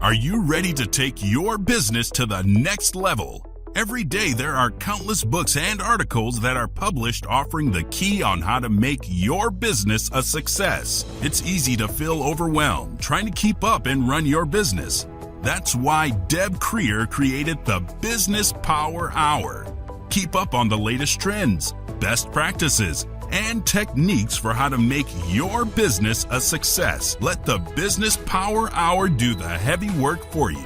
Are you ready to take your business to the next level? Every day there are countless books and articles that are published offering the key on how to make your business a success. It's easy to feel overwhelmed trying to keep up and run your business. That's why Deb Creer created the Business Power Hour. Keep up on the latest trends, best practices, and techniques for how to make your business a success. Let the Business Power Hour do the heavy work for you.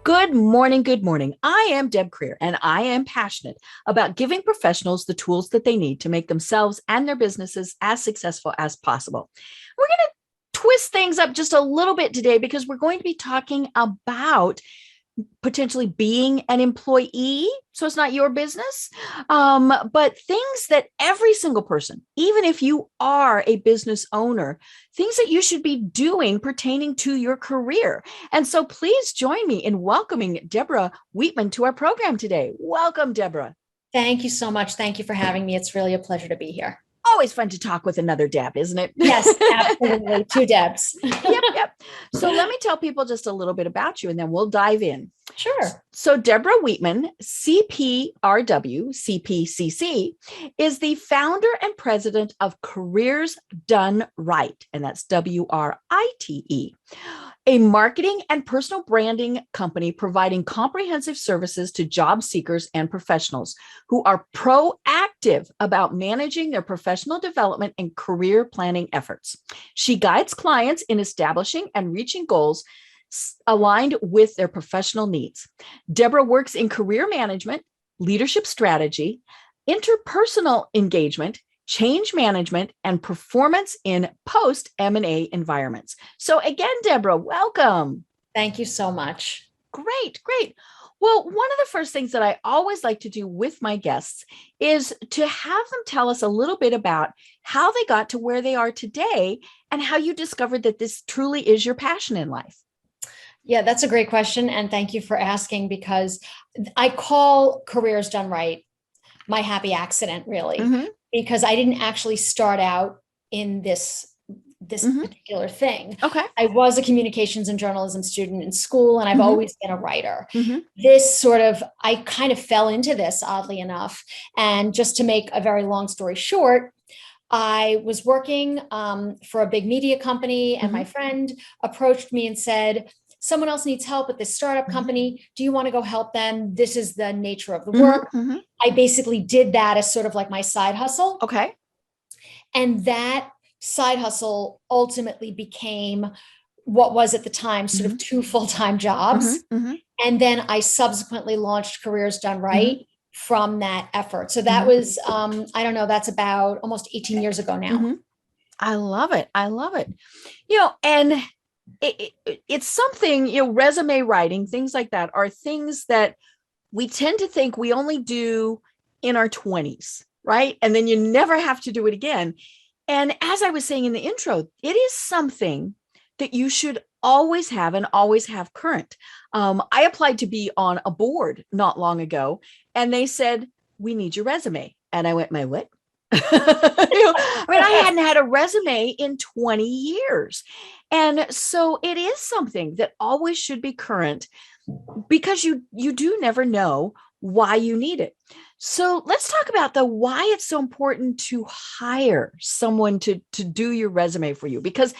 Good morning. Good morning. I am Deb Creer, and I am passionate about giving professionals the tools that they need to make themselves and their businesses as successful as possible. We're going to twist things up just a little bit today because we're going to be talking about potentially being an employee. So it's not your business, but things that every single person, even if you are a business owner, things that you should be doing pertaining to your career. And so please join me in welcoming Debra Wheatman to our program today. Welcome, Debra. Thank you so much. Thank you for having me. It's really a pleasure to be here. Always fun to talk with another Deb, isn't it? Yes, absolutely. Two Debs. Yep. So let me tell people just a little bit about you and then we'll dive in. Sure. So Debra Wheatman, CPRW, CPCC, is the founder and president of Careers Done Right, and that's WRITE, a marketing and personal branding company providing comprehensive services to job seekers and professionals who are proactive about managing their professional development and career planning efforts. She guides clients in establishing and reaching goals aligned with their professional needs. Debra works in career management, leadership strategy, interpersonal engagement, change management, and performance in post-M&A environments. So again, Debra, welcome. Thank you so much. Great. Well, one of the first things that I always like to do with my guests is to have them tell us a little bit about how they got to where they are today and how you discovered that this truly is your passion in life. Yeah, that's a great question. And thank you for asking, because I call Careers Done Right my happy accident, really, because I didn't actually start out in this particular thing. Okay. I was a communications and journalism student in school, and I've always been a writer. I kind of fell into this, oddly enough. And just to make a very long story short, I was working for a big media company, and my friend approached me and said, someone else needs help at this startup company. Do you want to go help them? This is the nature of the work. I basically did that as sort of like my side hustle. Okay. And that side hustle ultimately became what was at the time sort of two full-time jobs. And then I subsequently launched Careers Done Right from that effort. So that was, I don't know, that's about almost 18 years ago now. I love it. And it's something, resume writing, things like that are things that we tend to think we only do in our 20s, right? And then you never have to do it again. And as I was saying in the intro, it is something that you should always have and always have current. I applied to be on a board not long ago, and they said, we need your resume. And I went, my what? I hadn't had a resume in 20 years. And so it is something that always should be current, because you do never know why you need it. So let's talk about why it's so important to hire someone to do your resume for you, because,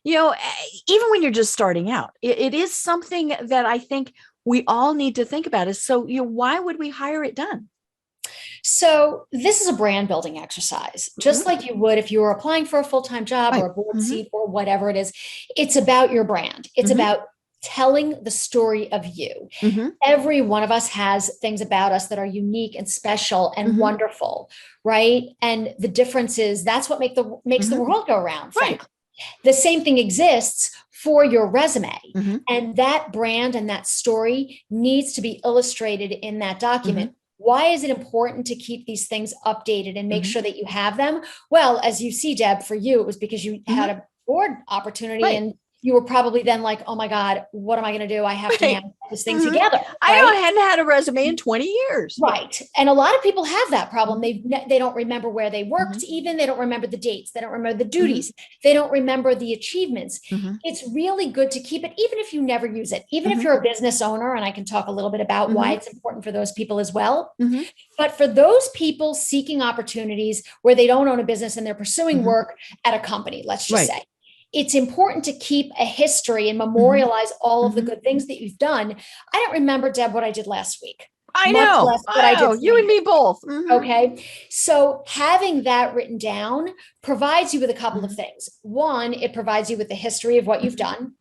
even when you're just starting out, it is something that I think we all need to think about is, why would we hire it done? So this is a brand building exercise, just like you would if you were applying for a full-time job or a board seat or whatever it is. It's about your brand. It's about telling the story of you. Every one of us has things about us that are unique and special and wonderful, right? And the difference is that's what makes the world go round. Right. The same thing exists for your resume. And that brand and that story needs to be illustrated in that document. Why is it important to keep these things updated and make sure that you have them? Well, as you see, Deb, for you, it was because you had a board opportunity and you were probably then like, oh my God, what am I going to do? I have to manage this thing together. Right? I hadn't had a resume in 20 years. Right. And a lot of people have that problem. They don't remember where they worked, even they don't remember the dates. They don't remember the duties. They don't remember the achievements. It's really good to keep it, even if you never use it, even if you're a business owner, and I can talk a little bit about why it's important for those people as well. But for those people seeking opportunities where they don't own a business and they're pursuing work at a company, let's just say, it's important to keep a history and memorialize all of the good things that you've done. I don't remember, Deb, what I did last week. I know. You and me both. Okay. So having that written down provides you with a couple of things. One, it provides you with the history of what you've done.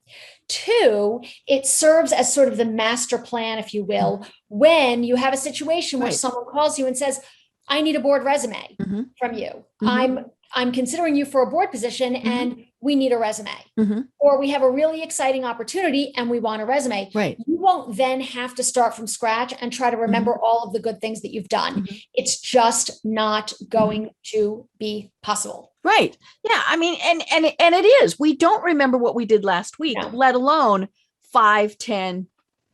Two, it serves as sort of the master plan, if you will, when you have a situation where someone calls you and says, I need a board resume from you. I'm considering you for a board position and we need a resume, or we have a really exciting opportunity and we want a resume. Right. You won't then have to start from scratch and try to remember all of the good things that you've done. It's just not going to be possible. Right. Yeah. I mean, and it is, we don't remember what we did last week, let alone 5, 10,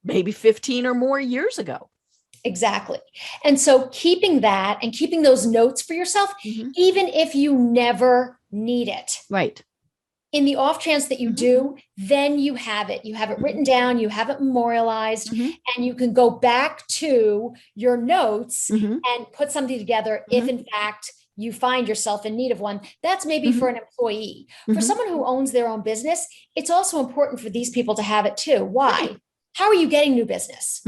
maybe 15 or more years ago. Exactly. And so keeping that and keeping those notes for yourself, even if you never need it. Right. In the off chance that you do, then you have it. You have it written down, you have it memorialized, and you can go back to your notes and put something together if in fact you find yourself in need of one. That's maybe for an employee. For someone who owns their own business, it's also important for these people to have it too. Why? How are you getting new business?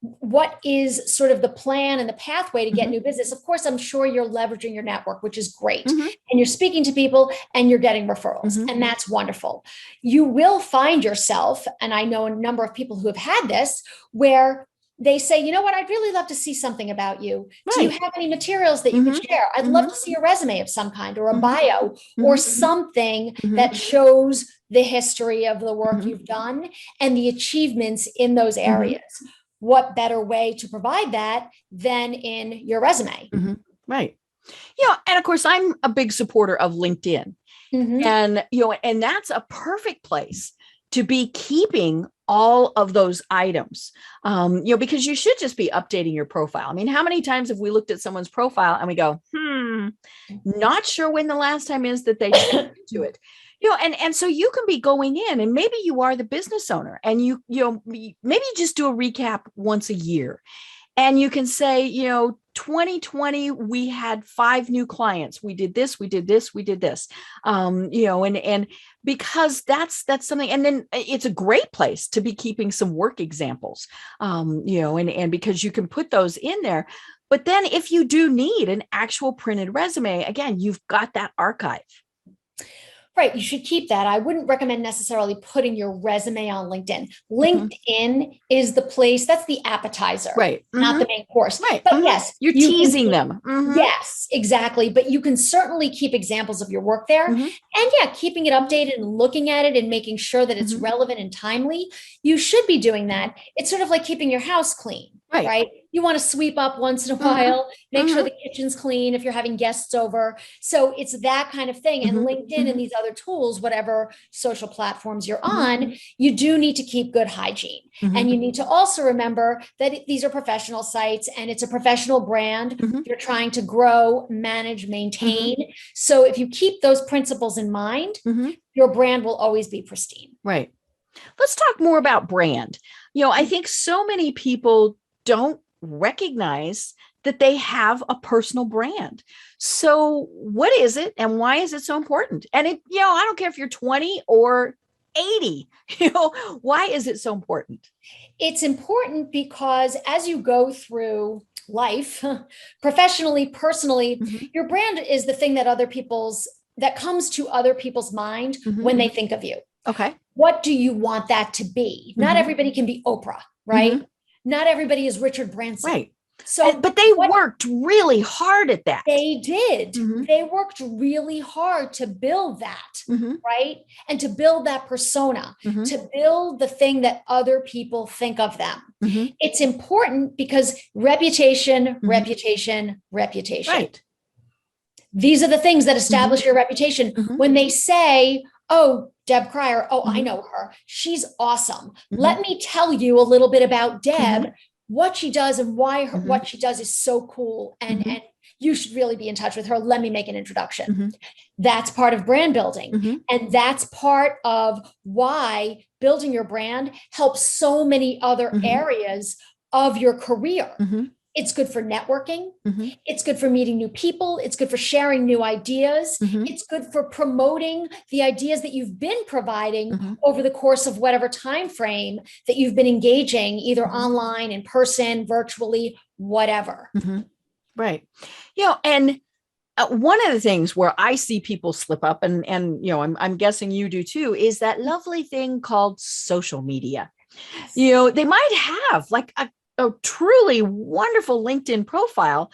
What is sort of the plan and the pathway to get new business? Of course, I'm sure you're leveraging your network, which is great. And you're speaking to people and you're getting referrals. And that's wonderful. You will find yourself, and I know a number of people who have had this, where they say, you know what, I'd really love to see something about you. Do you have any materials that you could share? I'd love to see a resume of some kind, or a bio, or something that shows the history of the work you've done and the achievements in those areas. What better way to provide that than in your resume? Right. Yeah. And of course, I'm a big supporter of LinkedIn. And, and that's a perfect place to be keeping all of those items, because you should just be updating your profile. I mean, how many times have we looked at someone's profile and we go, not sure when the last time is that they checked into it. And so you can be going in, and maybe you are the business owner, and maybe you just do a recap once a year, and you can say, 2020, we had 5 new clients. We did this, we did this, we did this, and because that's something, and then it's a great place to be keeping some work examples, and because you can put those in there. But then if you do need an actual printed resume, again, you've got that archive. Right. You should keep that. I wouldn't recommend necessarily putting your resume on LinkedIn. LinkedIn is the place, that's the appetizer, right? Not the main course. Right. But yes, you're teasing them. Yes, exactly. But you can certainly keep examples of your work there. And keeping it updated and looking at it and making sure that it's relevant and timely. You should be doing that. It's sort of like keeping your house clean. Right. You want to sweep up once in a while, make sure the kitchen's clean if you're having guests over. So it's that kind of thing. And LinkedIn and these other tools, whatever social platforms you're on, you do need to keep good hygiene. And you need to also remember that these are professional sites and it's a professional brand. You're trying to grow, manage, maintain. So if you keep those principles in mind, your brand will always be pristine. Right. Let's talk more about brand. I think so many people don't recognize that they have a personal brand. So what is it and why is it so important? And I don't care if you're 20 or 80, why is it so important? It's important because as you go through life, professionally, personally, your brand is the thing that comes to other people's mind when they think of you. Okay. What do you want that to be? Not everybody can be Oprah, right? Not everybody is Richard Branson. Right. So, but they worked really hard at that. They did. They worked really hard to build that, right? And to build that persona, to build the thing that other people think of them. It's important because reputation. Right. These are the things that establish your reputation. When they say, oh, Deb Cryer. Oh, I Mhm. know her. She's awesome. Mhm. Let me tell you a little bit about Deb, Mhm. what she does and why Mhm. what she does is so cool. And, Mhm. and you should really be in touch with her. Let me make an introduction. Mhm. That's part of brand building. Mhm. And that's part of why building your brand helps so many other Mhm. areas of your career. Mhm. It's good for networking. Mhm. It's good for meeting new people. It's good for sharing new ideas. Mhm. It's good for promoting the ideas that you've been providing Mhm. over the course of whatever time frame that you've been engaging, either Mhm. online, in person, virtually, whatever. Mhm. Right. And one of the things where I see people slip up, and I'm guessing you do too, is that lovely thing called social media. They might have like a truly wonderful LinkedIn profile,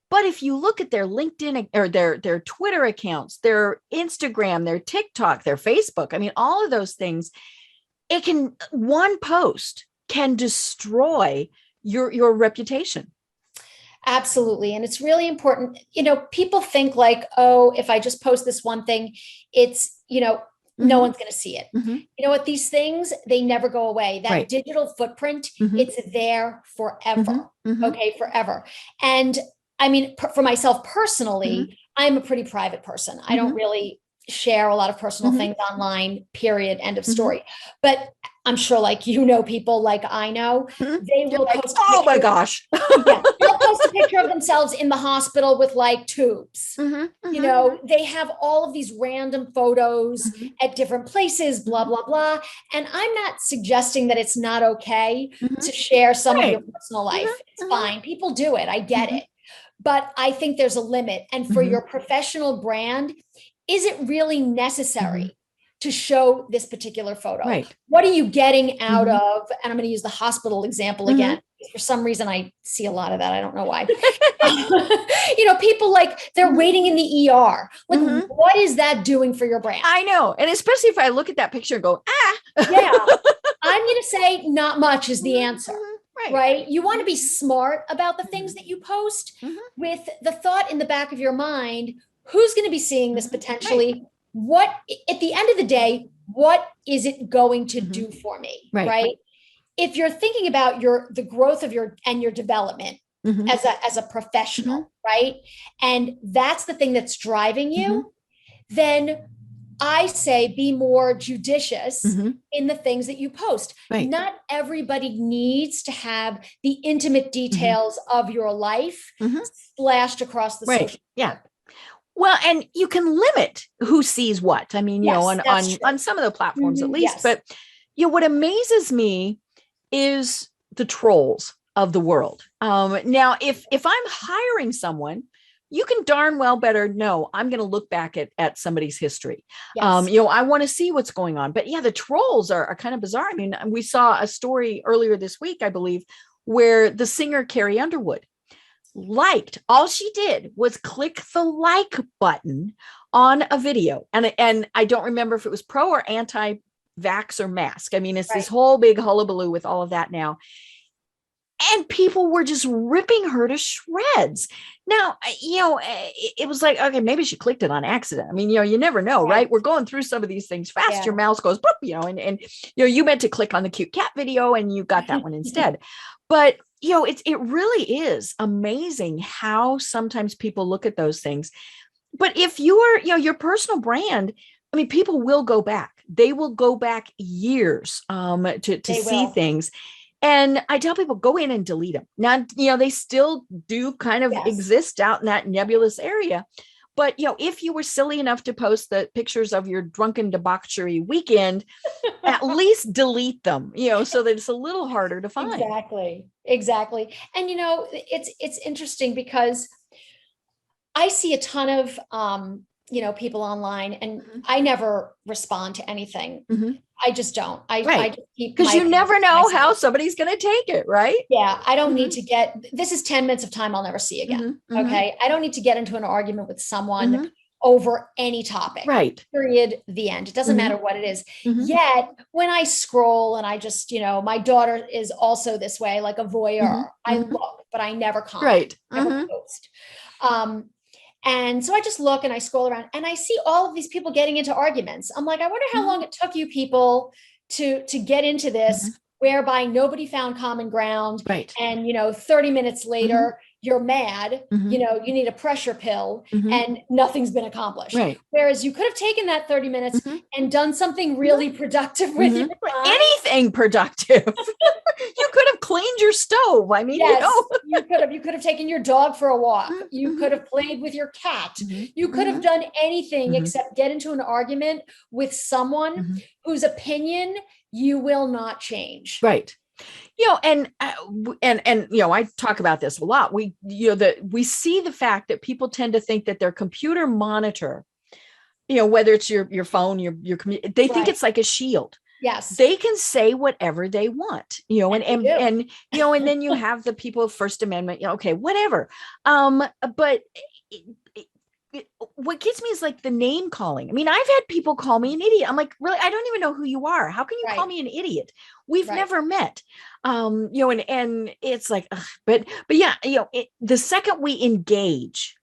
but if you look at their LinkedIn or their Twitter accounts, their Instagram, their TikTok, their Facebook, I mean, all of those things, one post can destroy your reputation. Absolutely. And it's really important. People think like, oh, if I just post this one thing, it's, no Mhm. one's going to see it. Mhm. You know what? These things, they never go away. That Right. digital footprint, Mhm. it's there Mhm. forever. Mhm. Okay. Forever. And I mean, for myself Mhm. personally, I'm a pretty private person. I don't Mhm. really share a lot of personal Mhm. things online, period, end of Mhm. story. But I'm sure like, people like I know, Mhm. they You're will like, post oh my pictures. gosh. Yeah, they'll post a picture of themselves in the hospital with like tubes. Mhm. Mhm. They have all of these random photos Mhm. at different places, blah, blah, blah. And I'm not suggesting that it's not okay Mhm. to share some of Right. your personal Mhm. life. It's Mhm. fine. People do it. I get Mhm. it. But I think there's a limit. And for Mhm. your professional brand, is it really Mhm. necessary to show this particular photo? Right. What are you getting out Mhm. of, and I'm going to use the hospital example Mhm. again. For some reason, I see a lot of that. I don't know why. People like they're Mhm. waiting in the ER. Like, Mhm. what is that doing for your brand? I know. And especially if I look at that picture and go, ah. Yeah, I'm going to say not much is the Mhm. answer, Mhm. Right. right? You want to be smart about the things that you post Mhm. with the thought in the back of your mind, who's going to be seeing this Mhm. Right. potentially? What, at the end of the day, what is it going to Mhm. do for me, Right. right? If you're thinking about the growth of your development Mhm. as a Mhm. professional, right? And that's the thing that's driving Mhm. you, then I say be more judicious Mhm. in the things that you post. Right. Not everybody needs to have the intimate details of your life Mhm. splashed across the Right. social Yeah. media. Well, and you can limit who sees what. I mean, Yes, on that's true. some of the platforms at least. Yes. But what amazes me is the trolls of the world. Now, if I'm hiring someone, you can darn well better know I'm going to look back at somebody's history. Yes. I want to see what's going on. But yeah, the trolls are kind of bizarre. I mean, we saw a story earlier this week, I believe, where the singer Carrie Underwood liked, all she did was click the like button on a video, and I don't remember if it was pro or anti vax or mask. I mean, it's this Right. whole big hullabaloo with all of that now, and people were just ripping her to shreds. Now, it was like, okay, maybe she clicked it on accident. I mean, you never know, right? We're going through some of these things fast. Yeah. Your mouse goes boop, and you meant to click on the cute cat video and you got that one instead. But it really is amazing how sometimes people look at those things. But if your personal brand, I mean, people will go back. They will go back years to see things. And I tell people, go in and delete them. Now, they still do kind of exist out in that nebulous area. But, if you were silly enough to post the pictures of your drunken debauchery weekend, at least delete them, so that it's a little harder to find. Exactly. And, it's interesting because I see a ton of, people online, and I never respond to anything. Mm-hmm. I just don't. I just keep because you never know how somebody's going to take it, right? Yeah, I don't need to this is 10 minutes of time I'll never see again. Mm-hmm. Okay. I don't need to get into an argument with someone Mm-hmm. over any topic. Right. Period. The end. It doesn't matter what it is. Mm-hmm. Yet when I scroll and I just, my daughter is also this way, like a voyeur. I look, but I never comment. Right. Never post. And so I just look and I scroll around and I see all of these people getting into arguments. I'm like, I wonder how long it took you people to get into this, whereby nobody found common ground. Right. And, 30 minutes later, you're mad, you need a pressure pill and nothing's been accomplished. Right. Whereas you could have taken that 30 minutes and done something really productive with your time. Anything productive. You could have cleaned your stove. I mean, yes, you could have taken your dog for a walk. You could have played with your cat. You could have done anything except get into an argument with someone whose opinion you will not change. Right. And I talk about this a lot. We see the fact that people tend to think that their computer monitor, whether it's your phone, your computer, they think it's like a shield. Yes. They can say whatever they want, and then you have the people of First Amendment, okay, whatever. But what gets me is like the name calling. I mean, I've had people call me an idiot. I'm like, really? I don't even know who you are. How can you call me an idiot? We've never met. And it's like, ugh, but yeah, the second we engage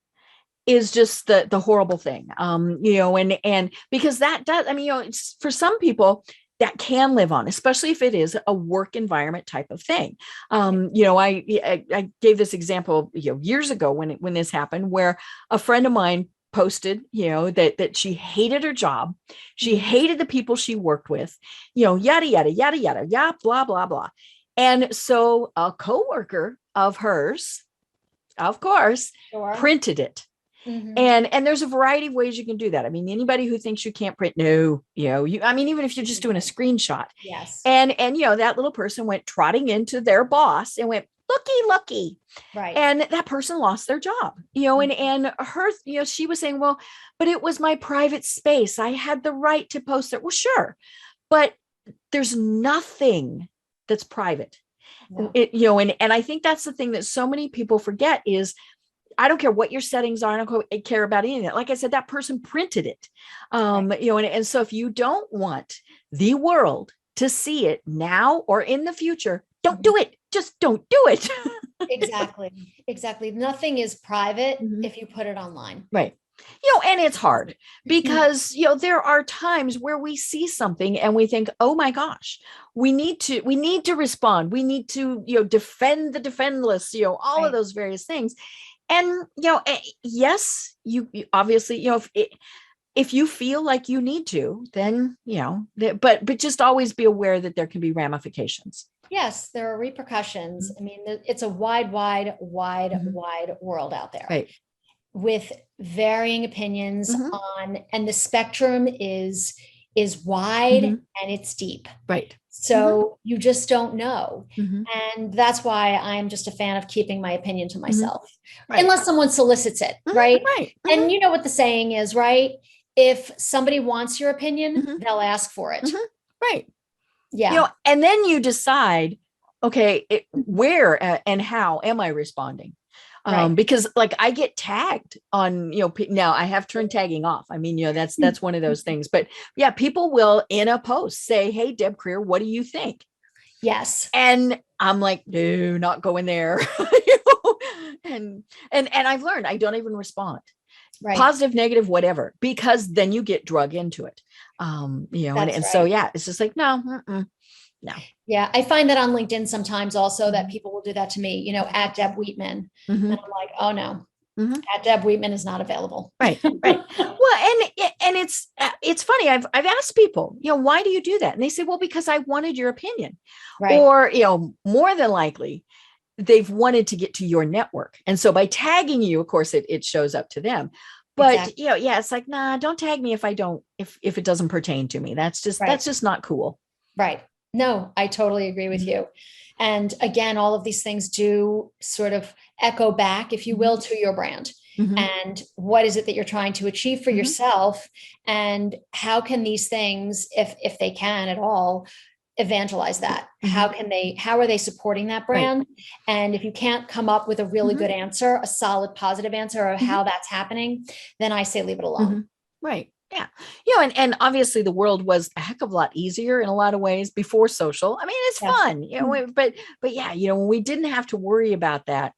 is just the horrible thing. And because that does, it's for some people that can live on, especially if it is a work environment type of thing. I gave this example, years ago when this happened, where a friend of mine posted, that she hated her job. She hated the people she worked with, yada, yada, yada, yada, yada, blah, blah, blah. And so a coworker of hers, of course, printed it. And there's a variety of ways you can do that. I mean, anybody who thinks you can't print, no, even if you're just doing a screenshot. Yes. And that little person went trotting into their boss and went, looky. Right. And that person lost their job, and her, she was saying, well, but it was my private space. I had the right to post it. Well, sure. But there's nothing that's private. No. And I think that's the thing that so many people forget is, I don't care what your settings are. I don't care about any of that. Like I said, that person printed it. And so if you don't want the world to see it now or in the future, don't do it. Just don't do it. Exactly. Nothing is private if you put it online. Right. And it's hard because, there are times where we see something and we think, oh my gosh, we need to respond. We need to, defend the defendless, all of those various things. And, yes, you obviously, if you feel like you need to, then, but just always be aware that there can be ramifications. Yes, there are repercussions. I mean, it's a wide world out there. Right. With varying opinions and the spectrum is wide and it's deep. Right. So you just don't know. And that's why I'm just a fan of keeping my opinion to myself, unless someone solicits it. Right. Right. And you know what the saying is, right? If somebody wants your opinion, they'll ask for it. Right. Yeah. And then you decide, okay, where and how am I responding? Because like I get tagged on, now I have turned tagging off. I mean, that's one of those things, but yeah, people will in a post say, hey, Deb Creer, what do you think? Yes. And I'm like, no, not going there. And I've learned I don't even respond. Right. Positive, negative, whatever, because then you get drug into it. So, yeah, it's just like, no. No. Yeah. I find that on LinkedIn sometimes also that people will do that to me, at Deb Wheatman. And I'm like, oh no, at Deb Wheatman is not available. Right. Right. Well, and it's funny. I've asked people, why do you do that? And they say, well, because I wanted your opinion. Right. Or, more than likely they've wanted to get to your network. And so by tagging you, of course, it shows up to them. But, it's like, nah, don't tag me if it doesn't pertain to me. That's just not cool. Right. No, I totally agree with you. And again, all of these things do sort of echo back, if you will, to your brand. And what is it that you're trying to achieve for yourself? And how can these things, if they can at all, evangelize that? How are they supporting that brand? Right. And if you can't come up with a really good answer, a solid, positive answer of how that's happening, then I say leave it alone. Right. Yeah. And obviously the world was a heck of a lot easier in a lot of ways before social. I mean, it's fun, but yeah, when we didn't have to worry about that,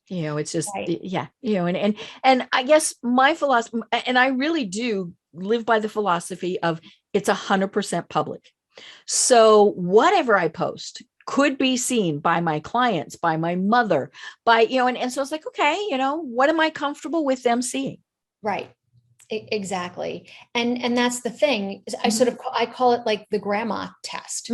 It's just, Right. yeah, and I guess my philosophy, and I really do live by the philosophy of it's 100% public. So whatever I post could be seen by my clients, by my mother, by, and so it's like, okay, what am I comfortable with them seeing? Right. Exactly. And that's the thing. I call it like the grandma test.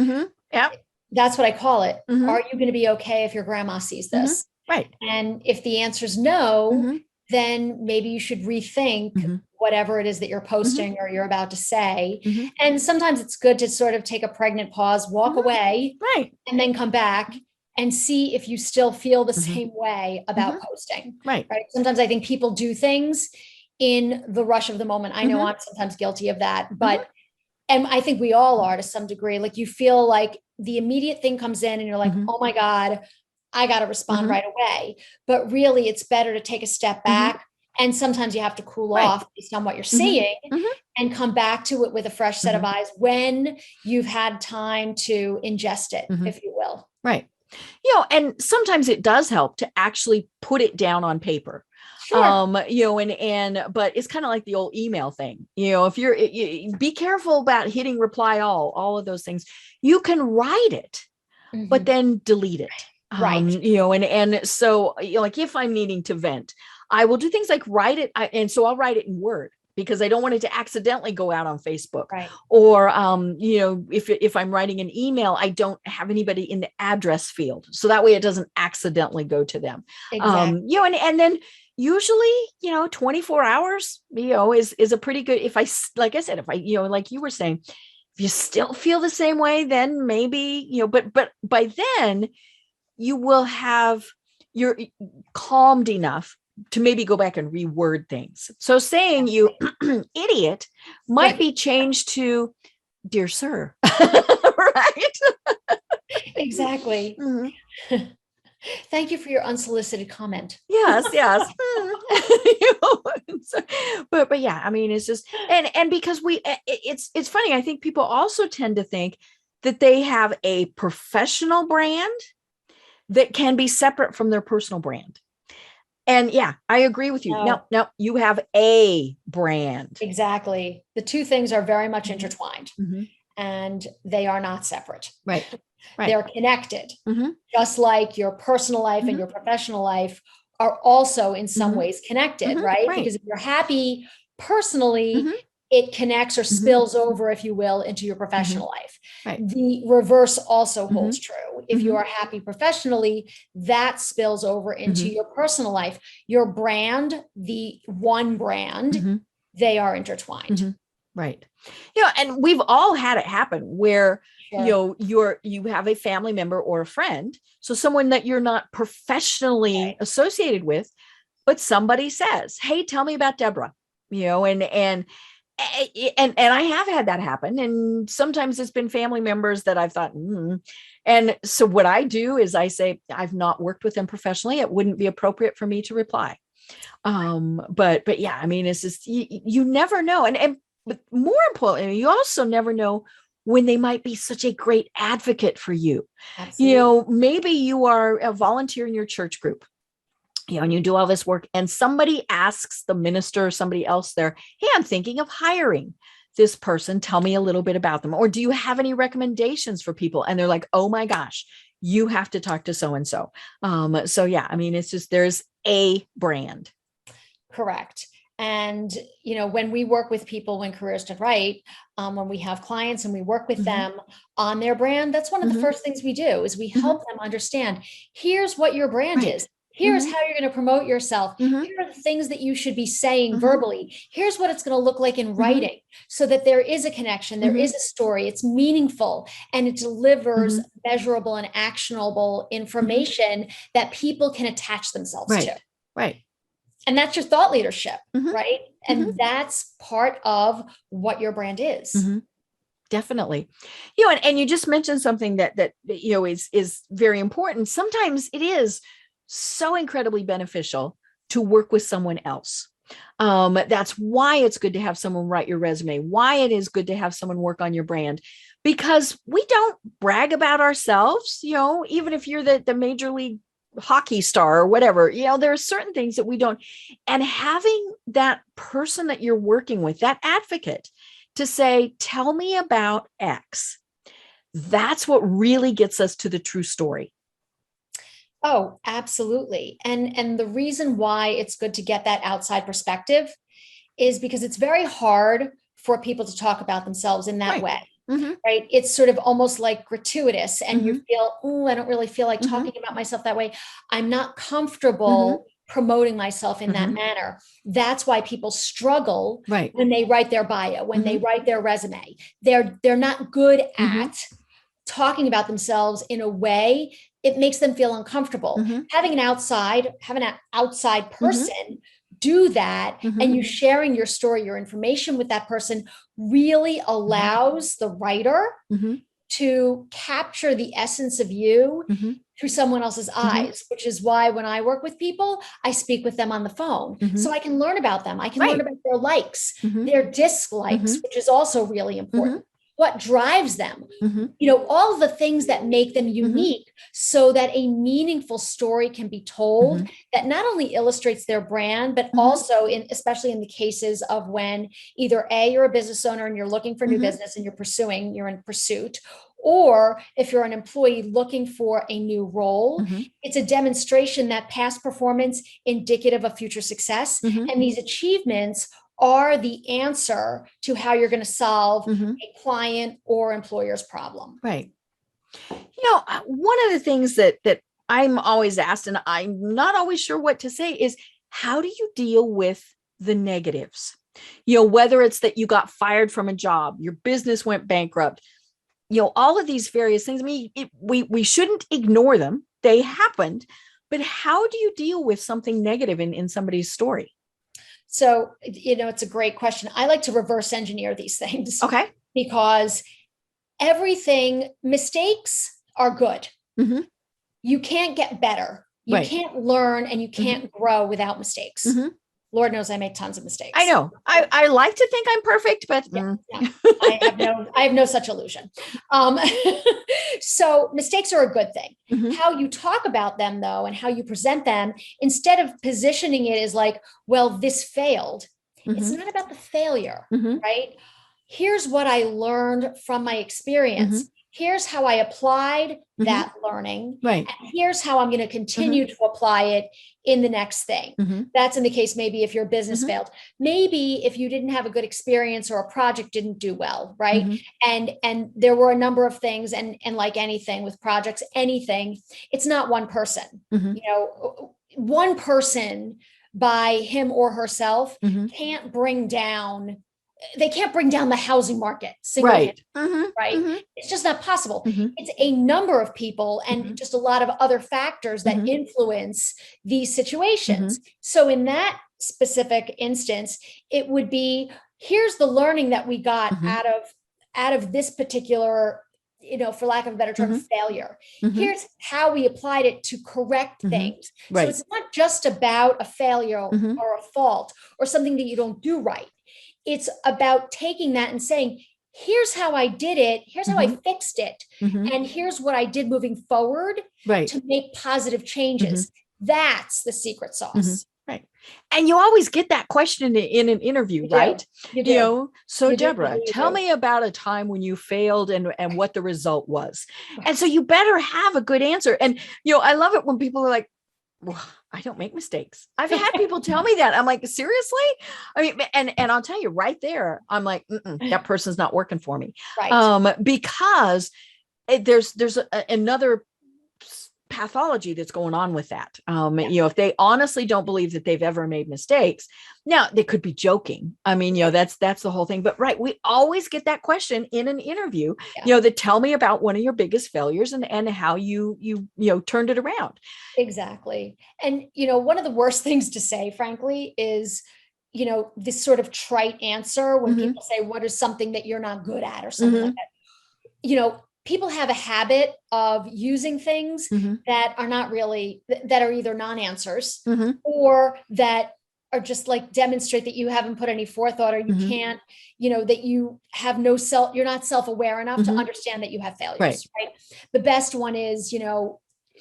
Yeah. That's what I call it. Mhm. Are you going to be okay if your grandma sees this? Right. And if the answer is no, then maybe you should rethink whatever it is that you're posting or you're about to say. And sometimes it's good to sort of take a pregnant pause, walk away, Right. and then come back and see if you still feel the same way about posting. Right. Sometimes I think people do things in the rush of the moment. I know I'm sometimes guilty of that, but and I think we all are to some degree. Like you feel like the immediate thing comes in and you're like, oh my God, I got to respond right away. But really it's better to take a step back. And sometimes you have to cool off based on what you're seeing and come back to it with a fresh set of eyes when you've had time to ingest it, if you will. Right. And sometimes it does help to actually put it down on paper. Sure. But it's kind of like the old email thing. If you be careful about hitting reply all of those things. You can write it, but then delete it. Right. And so, like if I'm needing to vent, I will do things like write it. And so I'll write it in Word because I don't want it to accidentally go out on Facebook. Right. Or, if I'm writing an email, I don't have anybody in the address field. So that way it doesn't accidentally go to them. Exactly. And then usually, 24 hours, is a pretty good, like I said, if I, like you were saying, if you still feel the same way, then maybe, but by then you will have, you're calmed enough to maybe go back and reword things. So saying you idiot might be changed to dear sir, right? Exactly. Thank you for your unsolicited comment. Yes. But yeah, I mean, it's just, and because it's funny. I think people also tend to think that they have a professional brand that can be separate from their personal brand. And yeah, I agree with you. No, you have a brand. Exactly. The two things are very much intertwined and they are not separate. Right. They're connected, just like your personal life and your professional life are also in some ways connected, right? Because if you're happy personally, it connects or spills over, if you will, into your professional life. Right. The reverse also holds true. If you are happy professionally, that spills over into your personal life. Your brand, the one brand, they are intertwined. Right. And we've all had it happen where, you have a family member or a friend. So someone that you're not professionally associated with, but somebody says, hey, tell me about Debra, and I have had that happen. And sometimes it's been family members that I've thought, And so what I do is I say, I've not worked with them professionally. It wouldn't be appropriate for me to reply. But yeah, I mean, it's just, you never know. But more importantly, you also never know when they might be such a great advocate for you. Absolutely. Maybe you are a volunteer in your church group, and you do all this work and somebody asks the minister or somebody else there, hey, I'm thinking of hiring this person. Tell me a little bit about them. Or do you have any recommendations for people? And they're like, oh my gosh, you have to talk to so-and-so. So yeah, I mean, it's just, there's a brand. Correct. And, when we work with people, when Careers Done Right, when we have clients and we work with them on their brand, that's one of the first things we do is we help them understand, here's what your brand is. Here's how you're going to promote yourself. Here are the things that you should be saying verbally. Here's what it's going to look like in writing so that there is a connection. There is a story. It's meaningful and it delivers measurable and actionable information that people can attach themselves to. Right. And that's your thought leadership, right? And that's part of what your brand is. Definitely. And you just mentioned something that is very important. Sometimes it is so incredibly beneficial to work with someone else. That's why it's good to have someone write your resume, why it is good to have someone work on your brand, because we don't brag about ourselves, even if you're the major league hockey star or whatever. There are certain things that we don't, and having that person that you're working with, that advocate, to say, tell me about X. That's what really gets us to the true story. Oh, absolutely. And the reason why it's good to get that outside perspective is because it's very hard for people to talk about themselves in that way. Right. It's sort of almost like gratuitous, and you feel, oh, I don't really feel like talking about myself that way. I'm not comfortable promoting myself in that manner. That's why people struggle when they write their bio, when they write their resume. They're not good at talking about themselves in a way. It makes them feel uncomfortable. Having an outside person do that, and you sharing your story, your information with that person really allows the writer to capture the essence of you through someone else's eyes, which is why when I work with people, I speak with them on the phone so I can learn about them. I can learn about their likes, their dislikes, which is also really important. What drives them, all the things that make them unique, so that a meaningful story can be told that not only illustrates their brand, but also especially in the cases of when either A, you're a business owner and you're looking for new business and you're in pursuit, or if you're an employee looking for a new role, it's a demonstration that past performance indicative of future success. And these achievements are the answer to how you're going to solve a client or employer's problem. Right. One of the things that I'm always asked, and I'm not always sure what to say, is how do you deal with the negatives? Whether it's that you got fired from a job, your business went bankrupt, all of these various things. I mean, we shouldn't ignore them. They happened. But how do you deal with something negative in somebody's story? So, it's a great question. I like to reverse engineer these things. Okay. Because mistakes are good. You can't get better. You can't learn, and you can't grow without mistakes. Lord knows I make tons of mistakes. I know. I like to think I'm perfect, but I have no such illusion. So mistakes are a good thing. How you talk about them, though, and how you present them, instead of positioning it as like, well, this failed. It's not about the failure, right? Here's what I learned from my experience. Here's how I applied that learning. And here's how I'm going to continue to apply it in the next thing. That's in the case, maybe if your business failed, maybe if you didn't have a good experience or a project didn't do well, right? And there were a number of things, and like anything with projects, it's not one person. One person by him or herself can't bring down the housing market. Right. It's just not possible. It's a number of people and just a lot of other factors that influence these situations. So in that specific instance, it would be, here's the learning that we got out of this particular, for lack of a better term, failure. Here's how we applied it to correct things. So it's not just about a failure or a fault or something that you don't do right. It's about taking that and saying, here's how I did it. Here's how I fixed it. And here's what I did moving forward to make positive changes. That's the secret sauce. Right. And you always get that question in an interview, right? You do. So Debra, tell me about a time when you failed and what the result was. And so you better have a good answer. And, I love it when people are like, well, I don't make mistakes. I've had people tell me that. I'm like, seriously? I mean, and I'll tell you right there, I'm like, that person's not working for me. Because there's another pathology that's going on with that. If they honestly don't believe that they've ever made mistakes, now they could be joking. I mean, that's the whole thing. But we always get that question in an interview, that tell me about one of your biggest failures and how you turned it around. Exactly. And, one of the worst things to say, frankly, is, this sort of trite answer when people say, what is something that you're not good at or something like that, people have a habit of using things that are not really, that are either non-answers or that are just like demonstrate that you haven't put any forethought, or you can't, that you have you're not self-aware enough to understand that you have failures, right? The best one is,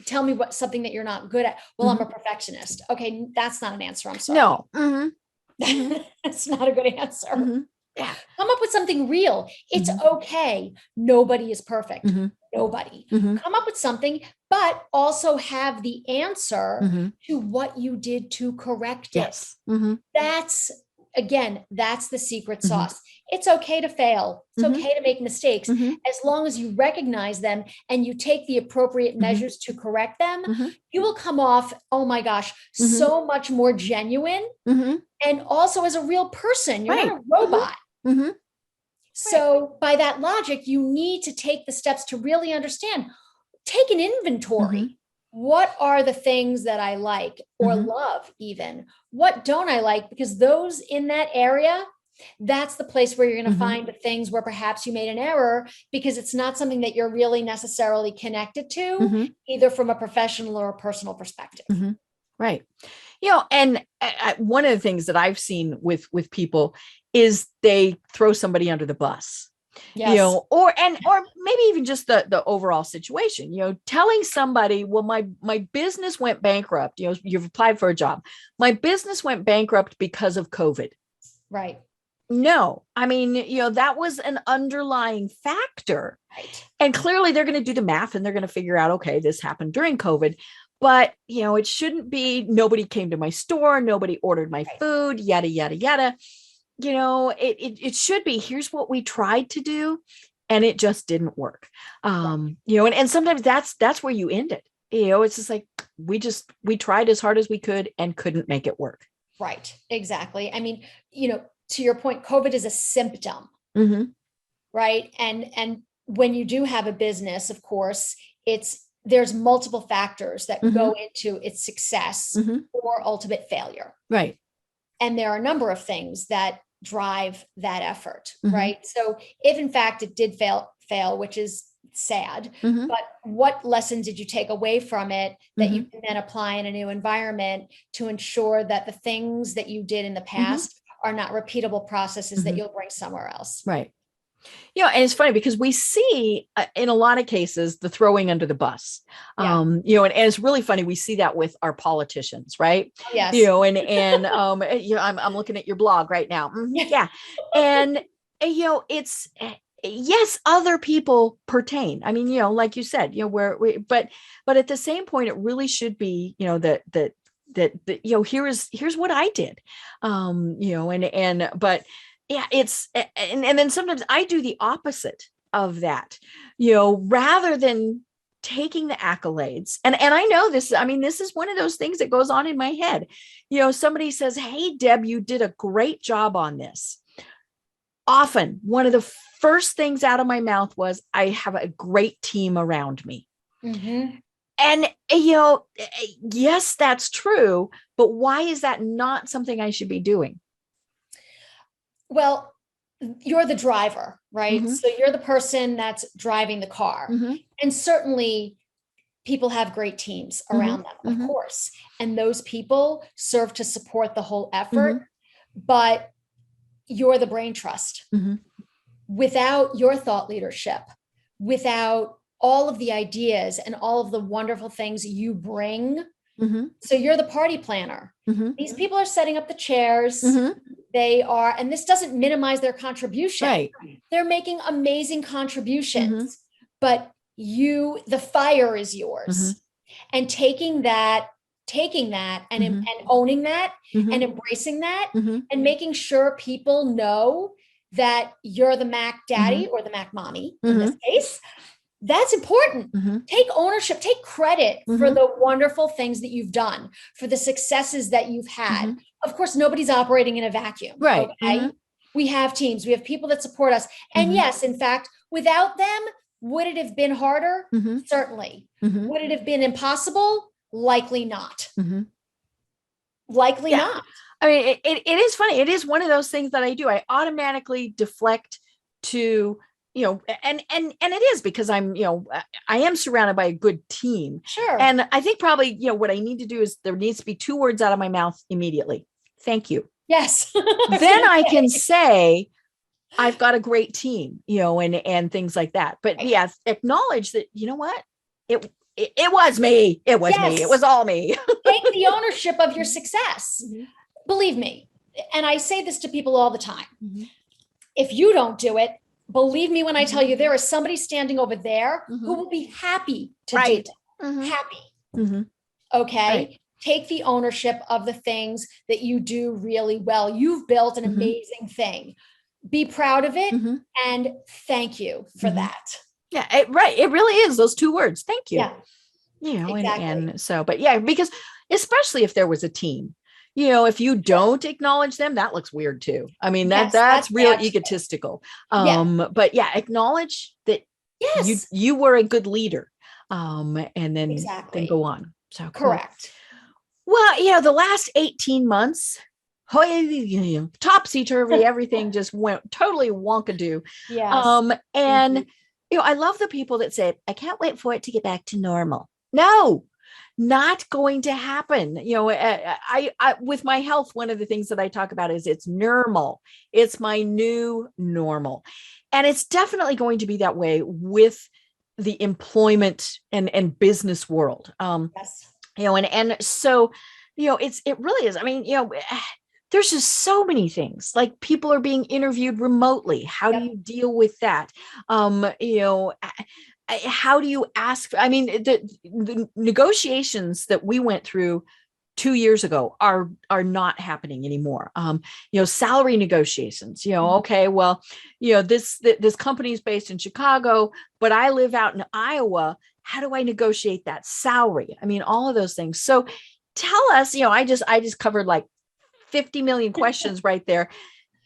tell me something that you're not good at. Well, I'm a perfectionist. Okay. That's not an answer. I'm sorry. No. That's not a good answer. Yeah. Come up with something real. It's okay. Nobody is perfect. Nobody. Come up with something, but also have the answer to what you did to correct it. That's, again, that's the secret sauce. It's okay to fail. It's okay to make mistakes, as long as you recognize them and you take the appropriate measures to correct them. You will come off, oh my gosh, so much more genuine, and also as a real person. You're not a robot. So by that logic, you need to take the steps to really understand, take an inventory. What are the things that I like or love even? What don't I like? Because those in that area, that's the place where you're going to find the things where perhaps you made an error, because it's not something that you're really necessarily connected to, either from a professional or a personal perspective. Right. And one of the things that I've seen with people is they throw somebody under the bus. Yes. Or maybe even just the overall situation, telling somebody, well, my business went bankrupt. You've applied for a job. My business went bankrupt because of COVID. Right. No, I mean, that was an underlying factor. Right. And clearly they're going to do the math and they're going to figure out, okay, this happened during COVID. But, it shouldn't be, nobody came to my store, nobody ordered my food, yada, yada, yada. It should be, here's what we tried to do and it just didn't work. And sometimes that's where you end it. It's just like, we tried as hard as we could and couldn't make it work. Right. Exactly. I mean, to your point, COVID is a symptom, right? And when you do have a business, of course, there's multiple factors that go into its success or ultimate failure. Right. And there are a number of things that drive that effort, right? So if in fact it did fail, which is sad, but what lessons did you take away from it that you can then apply in a new environment to ensure that the things that you did in the past are not repeatable processes that you'll bring somewhere else? Right. And it's funny because we see in a lot of cases the throwing under the bus, and it's really funny. We see that with our politicians, right? Yes. I'm looking at your blog right now. Yeah. And, it's, yes, other people pertain. I mean, like you said, but at the same point, it really should be, that here's what I did, but yeah, and then sometimes I do the opposite of that, rather than taking the accolades. And I know this, this is one of those things that goes on in my head. Somebody says, hey, Deb, you did a great job on this. Often one of the first things out of my mouth was, I have a great team around me. And, yes, that's true. But why is that not something I should be doing? Well, you're the driver, right? So you're the person that's driving the car. And certainly people have great teams around them, of course. And those people serve to support the whole effort, but you're the brain trust. Without your thought leadership, without all of the ideas and all of the wonderful things you bring. So you're the party planner. These people are setting up the chairs. They are, and this doesn't minimize their contribution. Right. They're making amazing contributions, but the fire is yours. And taking that and owning that and embracing that and making sure people know that you're the Mac daddy or the Mac mommy in this case. That's important. Take ownership, take credit for the wonderful things that you've done, for the successes that you've had. Of course, nobody's operating in a vacuum. Right. Okay? We have teams, we have people that support us. And yes, in fact, without them, would it have been harder? Certainly. Would it have been impossible? Likely not. Likely not. I mean, it is funny. It is one of those things that I do. I automatically deflect to, and it is because I am surrounded by a good team. Sure. And I think probably, what I need to do is there needs to be 2 words out of my mouth immediately. Thank you. Yes. Then I can say, I've got a great team, and things like that. But yes, acknowledge that, you know what, it was me. It was me. It was all me. Take the ownership of your success. Believe me. And I say this to people all the time. If you don't do it, believe me when I tell you there is somebody standing over there who will be happy to do it. Happy. Okay. Right. Take the ownership of the things that you do really well. You've built an amazing thing. Be proud of it and thank you for that. Yeah, right. It really is those two words. Thank you. Yeah. You know, exactly. and so, but yeah, because especially if there was a team, you know, if you don't acknowledge them, that looks weird too. I mean, that's real egotistical. But yeah, acknowledge that you were a good leader. And then go on. So cool. Correct. Well, you know, the last 18 months, topsy-turvy, everything just went totally wonkadoo. Yes. And you know, I love the people that say, I can't wait for it to get back to normal. No, not going to happen. You know, I with my health, one of the things that I talk about is it's normal. It's my new normal. And it's definitely going to be that way with the employment and business world. You know, and so, you know, it really is. I mean, you know, there's just so many things, like people are being interviewed remotely. How do you deal with that? You know, how do you ask? I mean, the negotiations that we went through 2 years ago are not happening anymore. You know, salary negotiations, you know, okay, well, you know, this company is based in Chicago, but I live out in Iowa. How do I negotiate that salary? I mean, all of those things. So tell us, you know, I just covered like 50 million questions right there.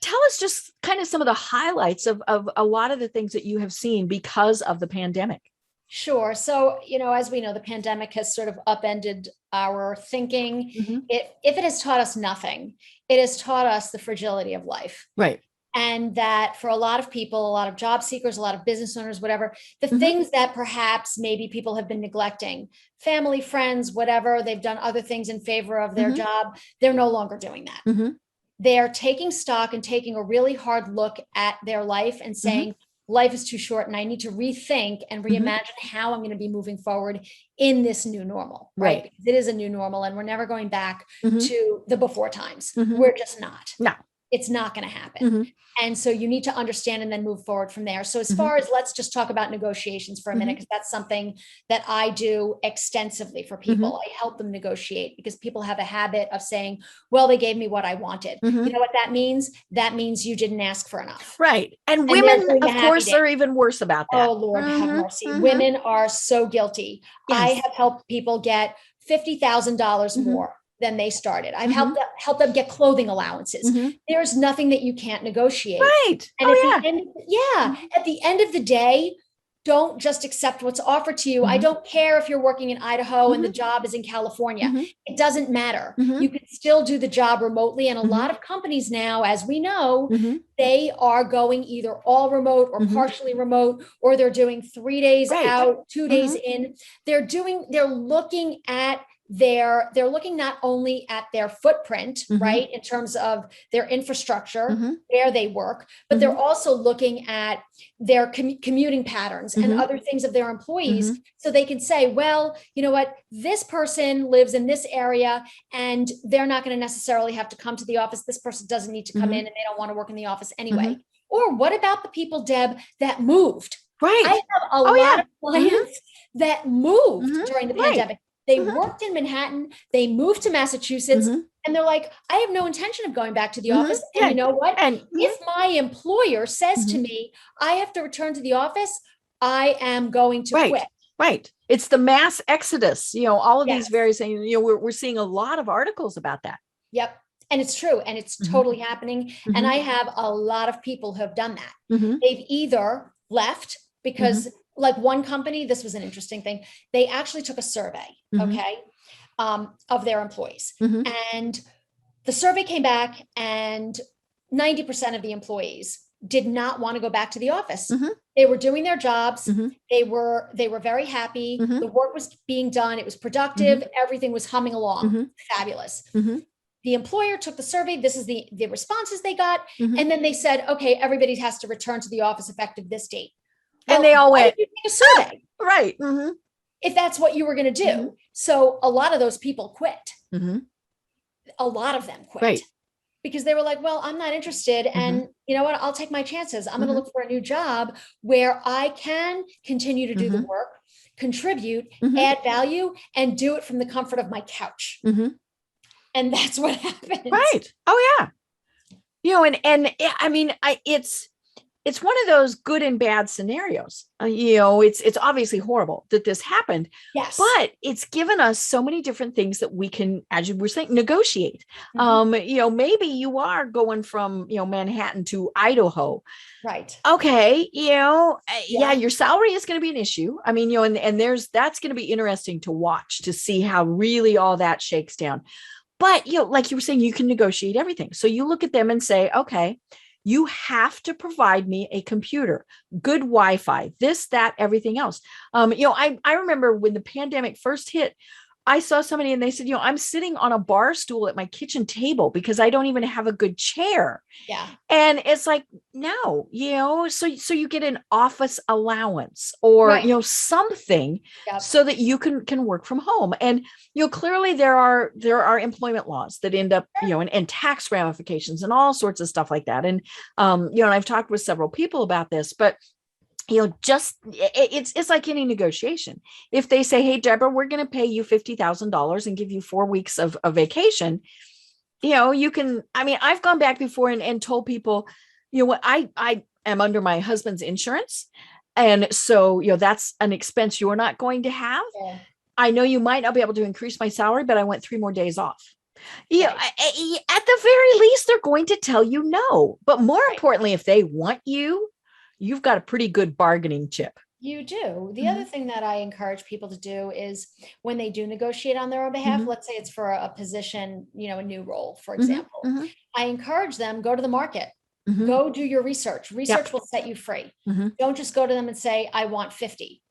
Tell us just kind of some of the highlights of a lot of the things that you have seen because of the pandemic. Sure. So, you know, as we know, the pandemic has sort of upended our thinking. If it has taught us nothing, it has taught us the fragility of life. Right. And that for a lot of people, a lot of job seekers, a lot of business owners, whatever, the things that perhaps maybe people have been neglecting, family, friends, whatever, they've done other things in favor of their job, they're no longer doing that. They're taking stock and taking a really hard look at their life and saying, life is too short and I need to rethink and reimagine how I'm going to be moving forward in this new normal, right? Because it is a new normal and we're never going back to the before times. We're just not. No. It's not going to happen. And so you need to understand and then move forward from there. So as far as, let's just talk about negotiations for a minute, because that's something that I do extensively for people. I help them negotiate because people have a habit of saying, well, they gave me what I wanted. You know what that means? That means you didn't ask for enough. Right. And women, of course, are even worse about that. Oh, Lord, have mercy. Women are so guilty. I have helped people get $50,000 more than they started. I've helped them get clothing allowances. There's nothing that you can't negotiate. Right. And at the end of the day, don't just accept what's offered to you. I don't care if you're working in Idaho and the job is in California. It doesn't matter. You can still do the job remotely. And a lot of companies now, as we know, they are going either all remote or partially remote, or they're doing 3 days out, 2 days in. They're looking at they're looking not only at their footprint, right, in terms of their infrastructure, where they work, but they're also looking at their commuting patterns and other things of their employees. So they can say, well, you know what, this person lives in this area and they're not going to necessarily have to come to the office. This person doesn't need to come in and they don't want to work in the office anyway. Or what about the people, Deb, that moved? Right. I have a lot of clients that moved during the pandemic. They worked in Manhattan, they moved to Massachusetts, and they're like, I have no intention of going back to the office. And you know what? And if my employer says to me, I have to return to the office, I am going to quit. Right. It's the mass exodus, you know, all of these various things, you know, we're seeing a lot of articles about that. Yep. And it's true. And it's totally happening. And I have a lot of people who have done that. They've either left because like one company, this was an interesting thing. They actually took a survey, of their employees. And the survey came back and 90% of the employees did not want to go back to the office. They were doing their jobs. They were very happy. The work was being done. It was productive. Everything was humming along. Fabulous. The employer took the survey. This is the responses they got. And then they said, okay, everybody has to return to the office effective this date. Well, and they all went, a survey. Right. if that's what you were going to do. Mhm. So a lot of those people quit. Mm-hmm. A lot of them quit. Right. Because they were like, well, I'm not interested. And you know what? I'll take my chances. I'm going to Mhm. look for a new job where I can continue to do the Mhm. work, contribute, Mhm. add value, and do it from the comfort of my couch. Mhm. And that's what happened. Right. Oh yeah. And I mean, it's one of those good and bad scenarios. It's obviously horrible that this happened, Yes. but it's given us so many different things that we can, as you were saying, negotiate. Maybe you are going from, Manhattan to Idaho. Right. Okay. Yeah. Your salary is going to be an issue. I mean, and that's going to be interesting to watch to see how really all that shakes down. But, like you were saying, you can negotiate everything. So you look at them and say, okay, you have to provide me a computer, good Wi-Fi, this, that, everything else. I remember when the pandemic first hit, I saw somebody and they said, I'm sitting on a bar stool at my kitchen table because I don't even have a good chair. Yeah. And it's like, no, so you get an office allowance or, Right. something Yep. so that you can work from home. And, clearly there are employment laws that end up, and tax ramifications and all sorts of stuff like that. And, and I've talked with several people about this, but just it's like any negotiation. If they say, hey, Debra, we're going to pay you $50,000 and give you 4 weeks of vacation, you can, I mean, I've gone back before and told people, what I am under my husband's insurance. And so, that's an expense you're not going to have. Yeah. I know you might not be able to increase my salary, but I went 3 more days off. Right. At the very least, they're going to tell you no. But more importantly, if they want you, you've got a pretty good bargaining chip. You do. The other thing that I encourage people to do is when they do negotiate on their own behalf, let's say it's for a position, a new role, for example, I encourage them, go to the market, go do your research. Research will set you free. Don't just go to them and say, I want 50.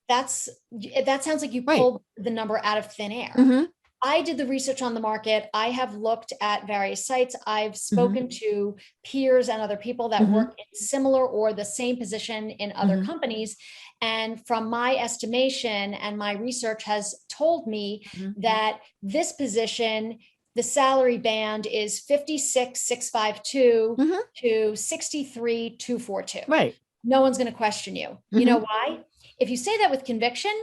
That sounds like you pulled the number out of thin air. I did the research on the market. I have looked at various sites. I've spoken to peers and other people that work in similar or the same position in other companies. And from my estimation and my research has told me that this position, the salary band is 56,652 to 63,242. Right. No one's going to question you. You know why? If you say that with conviction,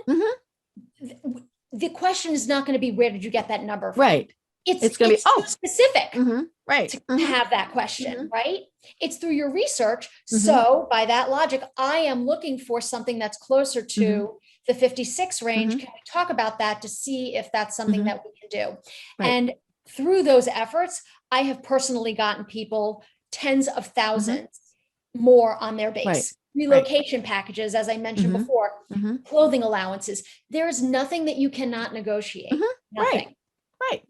the question is not going to be, where did you get that number from? Right. It's going to be too specific right. to have that question, right? It's through your research. So by that logic, I am looking for something that's closer to the 56 range. Can we talk about that to see if that's something that we can do? Right. And through those efforts, I have personally gotten people tens of thousands more on their base. Right. Relocation packages, as I mentioned before, clothing allowances. There is nothing that you cannot negotiate. Nothing. Right.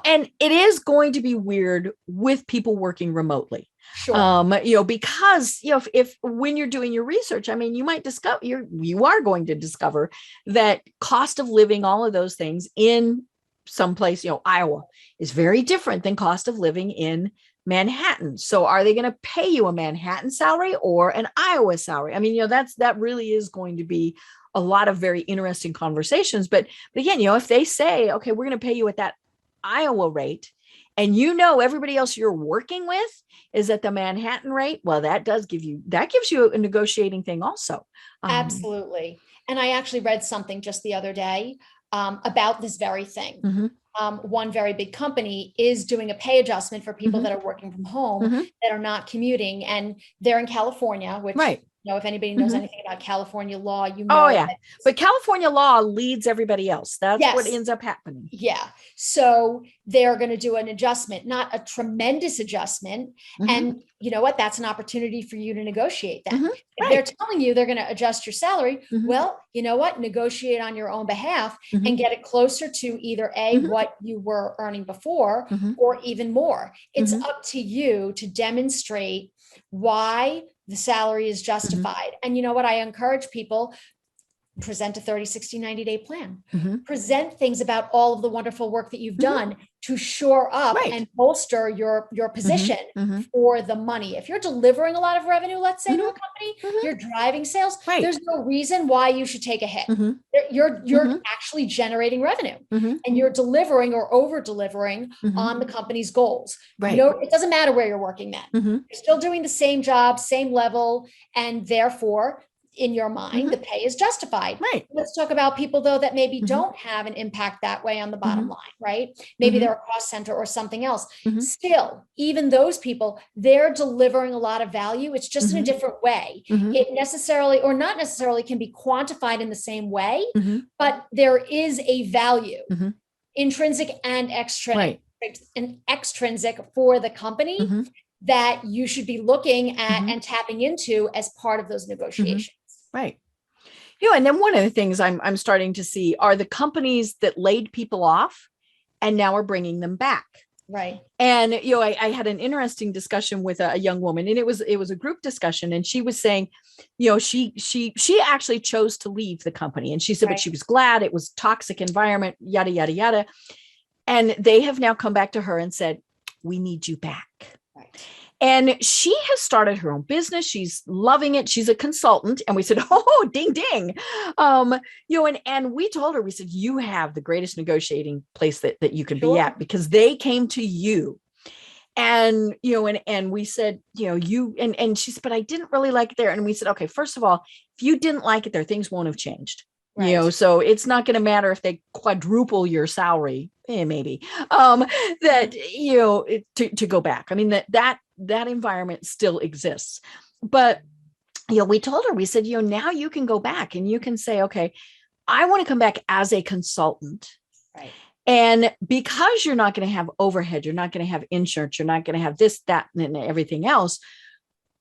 And it is going to be weird with people working remotely. Sure. Because, if when you're doing your research, I mean, you might discover, you are going to discover that cost of living, all of those things in someplace, Iowa is very different than cost of living in Manhattan. So are they going to pay you a Manhattan salary or an Iowa salary? I mean, that really is going to be a lot of very interesting conversations. But again, if they say, okay, we're going to pay you at that Iowa rate, and everybody else you're working with is at the Manhattan rate, well, that gives you a negotiating thing also. Absolutely. And I actually read something just the other day about this very thing. One very big company is doing a pay adjustment for people that are working from home that are not commuting, and they're in California, which, if anybody knows anything about California law, Oh yeah, but California law leads everybody else. That's what ends up happening. Yeah. So they're going to do an adjustment, not a tremendous adjustment. And you know what? That's an opportunity for you to negotiate that. If they're telling you they're going to adjust your salary, well, you know what? Negotiate on your own behalf and get it closer to either what you were earning before or even more. It's up to you to demonstrate why the salary is justified. And you know what? I encourage people, present a 30, 60, 90-day plan. Mm-hmm. Present things about all of the wonderful work that you've done to shore up Right. and bolster your position for the money. If you're delivering a lot of revenue, let's say to a company, you're driving sales, there's no reason why you should take a hit. You're actually generating revenue and you're delivering or over delivering on the company's goals. Right. No, it doesn't matter where you're working then. You're still doing the same job, same level, and therefore in your mind, the pay is justified. Right. Let's talk about people though that maybe don't have an impact that way on the bottom line, right? Maybe they're a cost center or something else. Still, even those people, they're delivering a lot of value. It's just in a different way. It necessarily or not necessarily can be quantified in the same way, but there is a value, intrinsic and extrinsic, extrinsic for the company that you should be looking at and tapping into as part of those negotiations. Right. And then one of the things I'm starting to see are the companies that laid people off and now are bringing them back. Right. And, I had an interesting discussion with a young woman, and it was a group discussion. And she was saying, she actually chose to leave the company. And she said, but she was glad. It was a toxic environment, yada, yada, yada. And they have now come back to her and said, we need you back. Right. And she has started her own business. She's loving it. She's a consultant. And we said, oh, ding, ding. And we told her, we said, you have the greatest negotiating place that you can be at, because they came to you. And, and we said, and she said, but I didn't really like it there. And we said, okay, first of all, if you didn't like it there, things won't have changed. Right. So it's not going to matter if they quadruple your salary, maybe, to go back. I mean, that environment still exists. But, we told her, we said, now you can go back and you can say, okay, I want to come back as a consultant. Right. And because you're not going to have overhead, you're not going to have insurance, you're not going to have this, that, and everything else,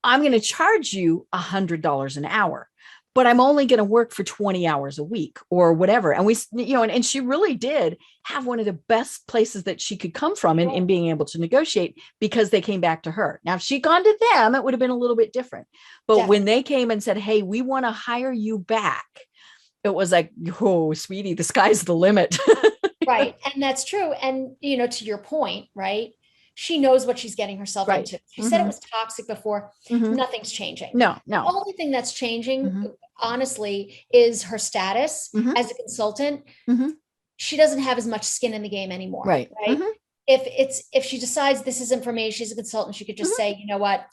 I'm going to charge you $100 an hour. But I'm only going to work for 20 hours a week or whatever. And we, and she really did have one of the best places that she could come from in being able to negotiate, because they came back to her. Now, if she'd gone to them, it would have been a little bit different. But when they came and said, hey, we want to hire you back, it was like, oh, sweetie, the sky's the limit. Right. And that's true. And, to your point, right? She knows what she's getting herself into. She said it was toxic before. Nothing's changing. No. The only thing that's changing, honestly, is her status as a consultant. She doesn't have as much skin in the game anymore. Right. If she decides this isn't for me, she's a consultant, she could just say, you know what,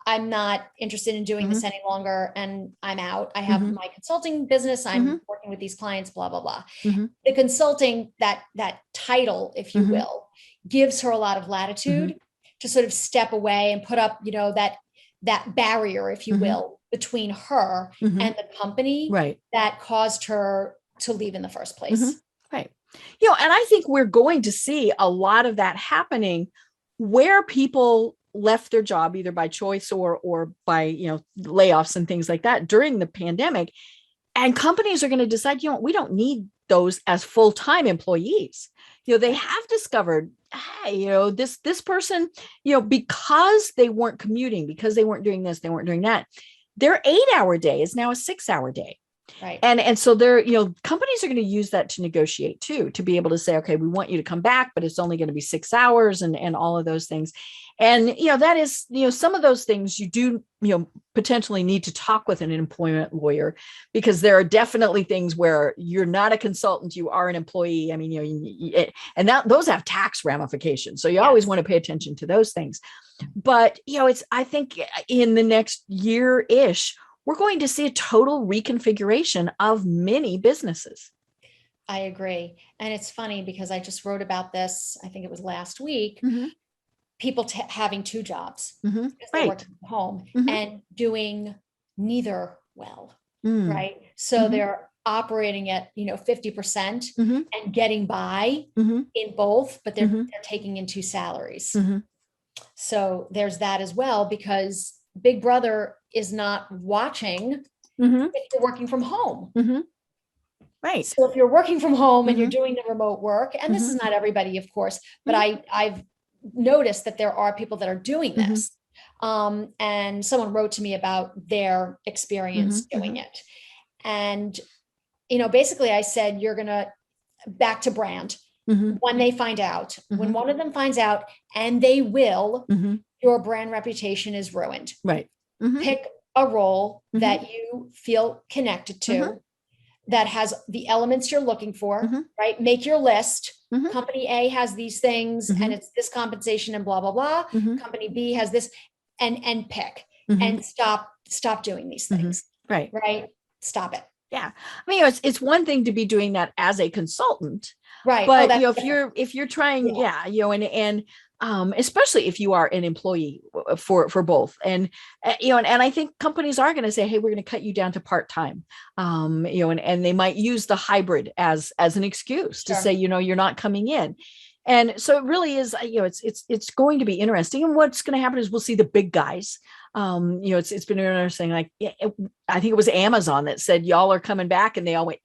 I'm not interested in doing this any longer, and I'm out. I have my consulting business. I'm working with these clients, blah, blah, blah. The consulting, that title, if you will, gives her a lot of latitude to sort of step away and put up, that barrier, if you will, between her and the company that caused her to leave in the first place. Right. And I think we're going to see a lot of that happening, where people left their job either by choice or by, layoffs and things like that during the pandemic. And companies are going to decide, we don't need those as full-time employees. They have discovered, hey, this person, because they weren't commuting, because they weren't doing this, they weren't doing that, their 8-hour day is now a 6-hour day. Right. And so companies are going to use that to negotiate too, to be able to say, okay, we want you to come back, but it's only going to be 6 hours and all of those things. And, that is, some of those things you do, potentially need to talk with an employment lawyer, because there are definitely things where you're not a consultant, you are an employee. I mean, and those have tax ramifications. So you always want to pay attention to those things. But, I think in the next year-ish, we're going to see a total reconfiguration of many businesses. I agree. And it's funny because I just wrote about this, I think it was last week, people having two jobs because they're working from home and doing neither well, right? So they're operating at, 50% and getting by in both, but they're taking in two salaries. So there's that as well, because Big Brother is not watching if you're working from home. Right. So if you're working from home and you're doing the remote work, and this is not everybody, of course, but I've noticed that there are people that are doing this. And someone wrote to me about their experience doing it. And basically I said, you're going to back to brand. When they find out, when one of them finds out, and they will, your brand reputation is ruined. Right. Pick a role that you feel connected to, that has the elements you're looking for, right? Make your list. Company A has these things and it's this compensation and blah, blah, blah. Company B has this, and pick and stop doing these things. Right. Stop it. Yeah. I mean, it's one thing to be doing that as a consultant, right? But if you're trying, and especially if you are an employee for both, and I think companies are going to say, hey, we're going to cut you down to part-time, and they might use the hybrid as an excuse to say, you're not coming in. And so it really is, it's going to be interesting. And what's going to happen is we'll see the big guys. It's been interesting. Like, I think it was Amazon that said, y'all are coming back. And they all went,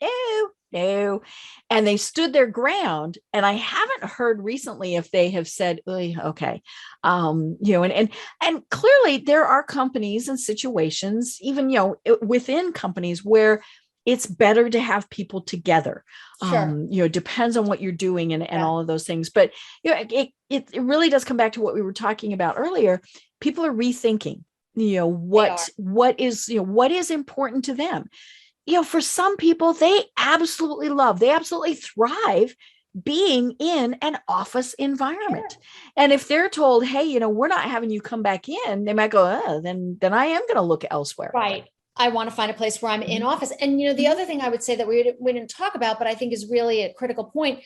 no. And they stood their ground. And I haven't heard recently if they have said, okay. And clearly there are companies and situations, even, within companies where it's better to have people together. Sure. Depends on what you're doing and all of those things. But it really does come back to what we were talking about earlier. People are rethinking, what is important to them. For some people, they absolutely thrive being in an office environment. Sure. And if they're told, hey, we're not having you come back in, they might go, then I am going to look elsewhere. Right. I want to find a place where I'm in office. And, the other thing I would say that we didn't talk about, but I think is really a critical point.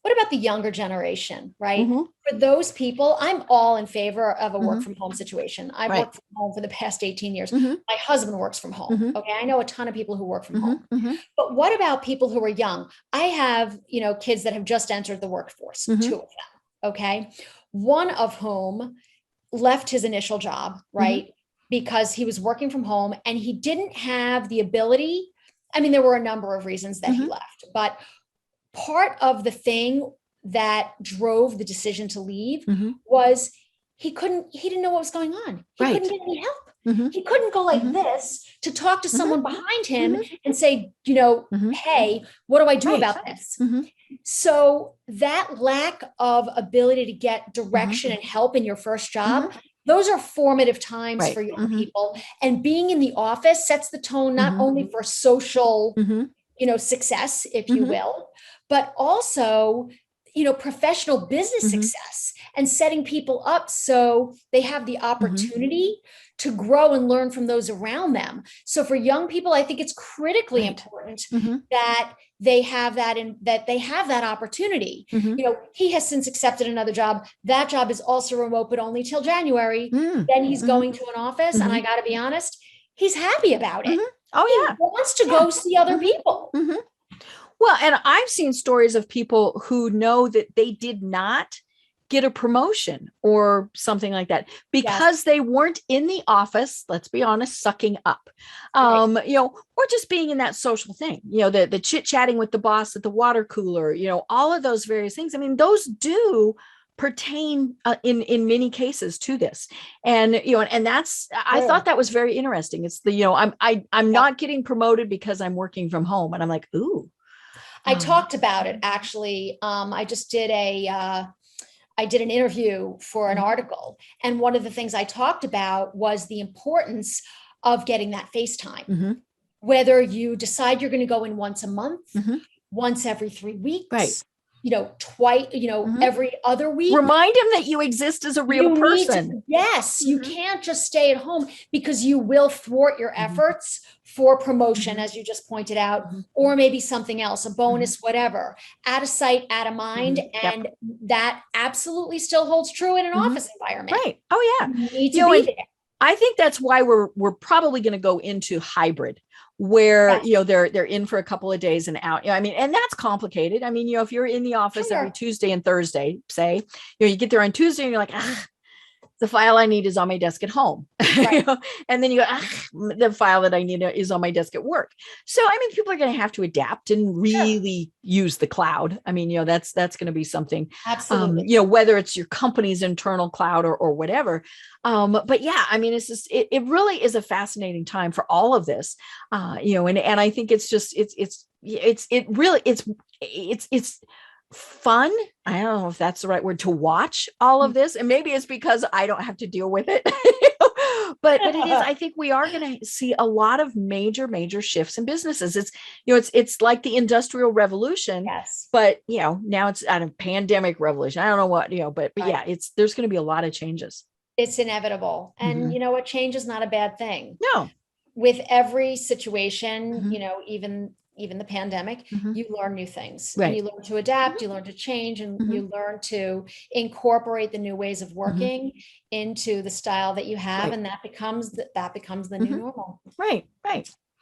What about the younger generation, right? For those people, I'm all in favor of a work from home situation. I've worked from home for the past 18 years. My husband works from home. Okay. I know a ton of people who work from home, but what about people who are young? I have, kids that have just entered the workforce, 2 of them. Okay. One of whom left his initial job, right? Because he was working from home and he didn't have the ability. I mean, there were a number of reasons that he left, but part of the thing that drove the decision to leave was he didn't know what was going on. He couldn't get any help. He couldn't go like this to talk to someone behind him and say, hey, what do I do about this? So that lack of ability to get direction and help in your first job, those are formative times for young people. And being in the office sets the tone, not only for social, success, if you will, but also, professional business success and setting people up so they have the opportunity to grow and learn from those around them. So for young people, I think it's critically important that they have that and that they have that opportunity. He has since accepted another job. That job is also remote, but only till January. Then he's going to an office. And I got to be honest, he's happy about it. Oh, yeah. He wants to go see other people. Well, and I've seen stories of people who know that they did not get a promotion or something like that because they weren't in the office, let's be honest, sucking up, or just being in that social thing, the chit-chatting with the boss at the water cooler, all of those various things. I mean, those do pertain in many cases to this. And, and that's, I thought that was very interesting. It's I'm not getting promoted because I'm working from home. And I'm like, ooh. I talked about it actually. I just did I did an interview for an article. And one of the things I talked about was the importance of getting that face time. Whether you decide you're going to go in once a month, once every 3 weeks, twice, every other week. Remind him that you exist as a real person. You can't just stay at home because you will thwart your efforts for promotion, as you just pointed out, or maybe something else, a bonus, whatever, out of sight, out of mind. And that absolutely still holds true in an office environment. Right. Oh, yeah. You need to be there. I think that's why we're probably going to go into hybrid, where they're in for a couple of days and out. And that's complicated. I mean, if you're in the office every Tuesday and Thursday, say, you get there on Tuesday and you're like, the file I need is on my desk at home. And then you go, the file that I need is on my desk at work. So, people are going to have to adapt and really use the cloud. That's going to be something, absolutely. Whether it's your company's internal cloud or whatever. But yeah, it's just, it really is a fascinating time for all of this. And I think it's just, it's it's fun. I don't know if that's the right word, to watch all of this. And maybe it's because I don't have to deal with it. But it is, I think we are going to see a lot of major shifts in businesses. It's like the Industrial Revolution. Yes. But, now it's a pandemic revolution. I don't know what, but Right. yeah, there's going to be a lot of changes. It's inevitable. And you know what? Change is not a bad thing. No. With every situation, even the pandemic, you learn new things, Right. and you learn to adapt, you learn to change, and you learn to incorporate the new ways of working into the style that you have. Right. And that becomes the new normal. Right.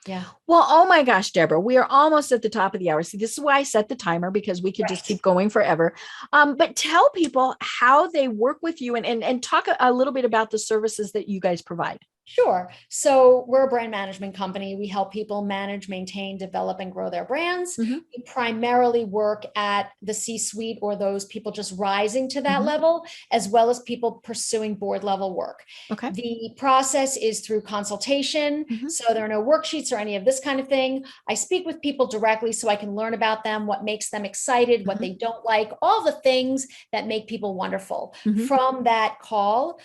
Yeah. Well, oh my gosh, Debra, we are almost at the top of the hour. See, this is why I set the timer, because we could just keep going forever. But tell people how they work with you, and talk a little bit about the services that you guys provide. Sure. So we're a brand management company. We help people manage, maintain, develop, and grow their brands. We primarily work at the C-suite, or those people just rising to that level, as well as people pursuing board level work. Okay. The process is through consultation. So there are no worksheets or any of this kind of thing. I speak with people directly so I can learn about them, what makes them excited, what they don't like, all the things that make people wonderful. From that call,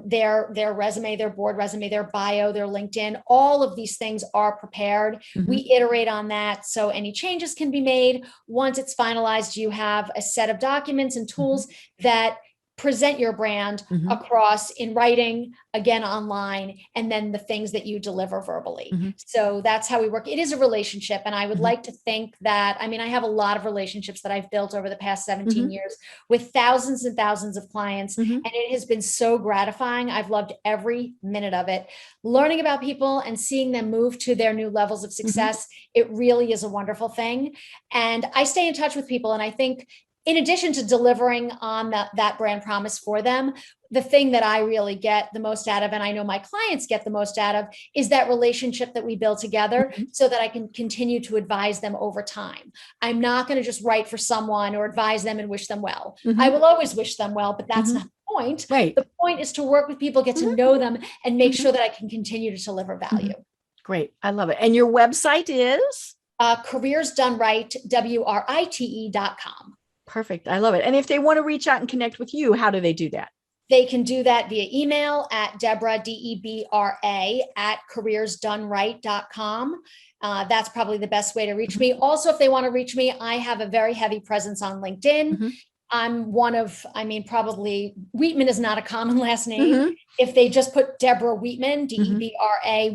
their resume, their board resume, their bio, their LinkedIn, all of these things are prepared. We iterate on that, so any changes can be made. Once it's finalized, you have a set of documents and tools that present your brand across, in writing, again online, and then the things that you deliver verbally. So that's how we work. It is a relationship. And I would like to think that, I have a lot of relationships that I've built over the past 17 years with thousands and thousands of clients. And it has been so gratifying. I've loved every minute of it. Learning about people and seeing them move to their new levels of success, it really is a wonderful thing. And I stay in touch with people. And I think, in addition to delivering on that brand promise for them, the thing that I really get the most out of, and I know my clients get the most out of, is that relationship that we build together, so that I can continue to advise them over time. I'm not going to just write for someone or advise them and wish them well. I will always wish them well, but that's not the point. Right. The point is to work with people, get to know them, and make sure that I can continue to deliver value. Great. I love it. And your website is? careersdoneright.com. Perfect. I love it. And if they want to reach out and connect with you, how do they do that? They can do that via email at Debra, Debra, at careersdoneright.com. That's probably the best way to reach me. Also, if they want to reach me, I have a very heavy presence on LinkedIn. I'm one of, probably Wheatman is not a common last name. If they just put Debra Wheatman, Debra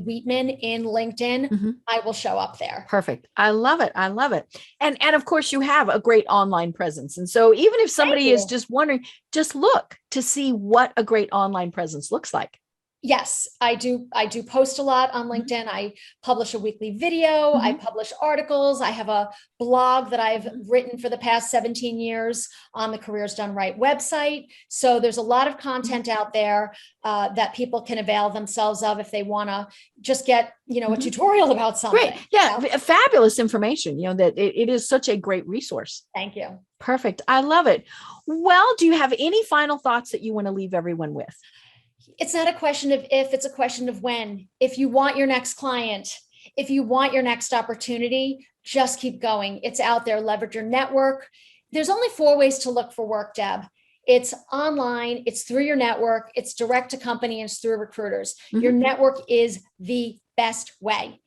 Wheatman in LinkedIn, I will show up there. Perfect. I love it. I love it. And of course you have a great online presence. And so even if somebody is just wondering, just look to see what a great online presence looks like. Yes, I do post a lot on LinkedIn. I publish a weekly video. I publish articles. I have a blog that I've written for the past 17 years on the Careers Done Right website. So there's a lot of content out there that people can avail themselves of if they want to just get, a tutorial about something. Great. Yeah. Fabulous information, that it is such a great resource. Thank you. Perfect. I love it. Well, do you have any final thoughts that you want to leave everyone with? It's not a question of if, it's a question of when. If you want your next client, if you want your next opportunity, just keep going. It's out there. Leverage your network. There's only 4 ways to look for work, Deb. It's online, it's through your network, it's direct to company, and it's through recruiters. Your network is the best way,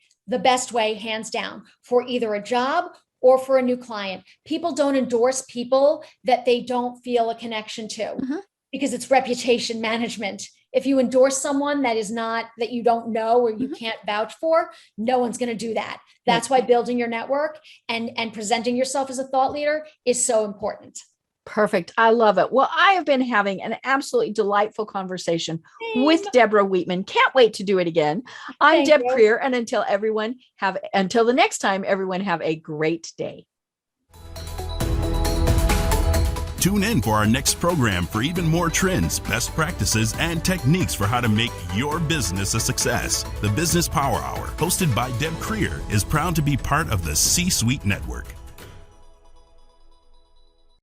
hands down, for either a job or for a new client. People don't endorse people that they don't feel a connection to because it's reputation management. If you endorse someone that you don't know or you can't vouch for, no one's going to do that. That's why building your network and presenting yourself as a thought leader is so important. Perfect. I love it. Well, I have been having an absolutely delightful conversation with Debra Wheatman. Can't wait to do it again. I'm Deb Creer, and until the next time, everyone have a great day. Tune in for our next program for even more trends, best practices, and techniques for how to make your business a success. The Business Power Hour, hosted by Deb Creer, is proud to be part of the C-Suite Network.